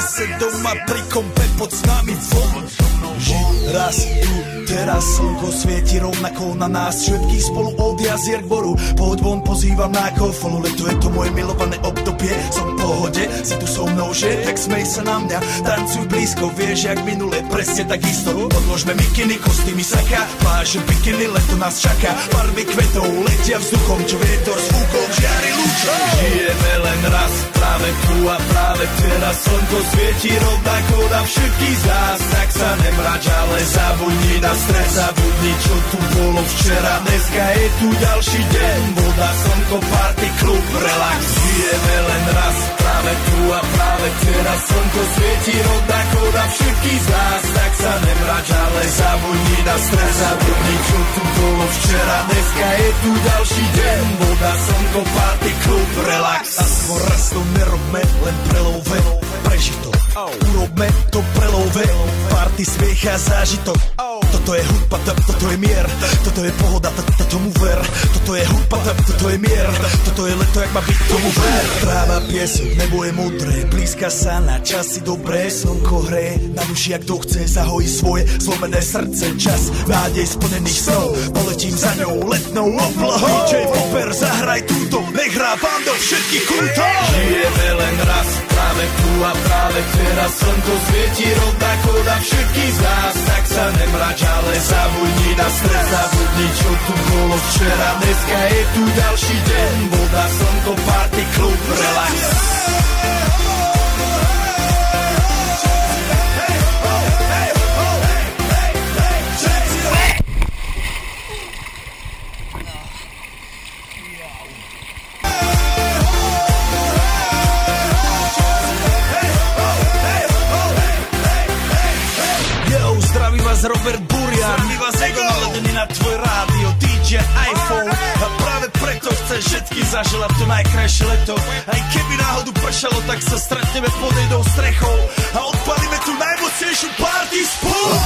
se doma pri kompe pod s nami von. Žiť raz tu, teraz slnko svieti rovnako na nás všetkých spolu od jazier k boru. Poď von, pozývam na kofolu, leto je to moje milované obdobie. Som v pohode, si tu so mnou, že? Tak smej sa na mňa, tancuj blízko, vieš jak minule, presne tak isto. Odložme mikiny, kostýmy saka, pláže bikiny, leto nás čaká. Farby kvetov letia vzduchom, čo vietor s fúkom žiari lúčom. Žijeme len raz, práve tu a práve teraz slnko svieti rovnako na všetkých z nás. Tak sa nemrač, ale zabudni na stres, zabudni čo tu bolo včera. Dneska je tu ďalší deň, voda, slnko, party, klub, relax. Žijeme len raz, práve tu a práve teraz slnko svieti rovnako na všetkých z nás. Tak sa nemrač, ale zabudni na stres, zabudni čo tu bolo včera. Dneska je tu ďalší deň, voda, slnko, party, klub, relax. Aspoň raz to nerobme, len prelove, preži to. Urobme to prelove, party, smiech a zážitok. Toto je hudba, toto je mier, toto je pohoda, tomu ver. Toto je hudba, toto je mier, toto je leto, jak má byť, tomu ver. Tráva, piesok, nebo je modré, blízka sa na časy dobré. Slnko hreje na duši, jak to chce, zahojí svoje zlomené srdce. Čas nádej splnených snov, poletím za ňou letnou oblohou. DJ Popper, zahraj túto, nech hrá vám do všetkých kútov. Žijeme len raz, práve tu a práve teraz slnko svieti rovnako na všetkých z nás. Tak sa nemrač, ale zabudni na stres, zabudni čo tu bolo včera. Dneska je tu ďalší deň, voda, slnko, party, klub, relax. Robert Burian, zdraví vás Ego naledený na tvoj rádio, DJ iPhone. A práve preto chcem všetky zaželať to najkrajšie leto. Aj keby náhodu pršalo, tak sa stretneme pod jednou strechou a odpalíme tu najmocnejšiu party spolu.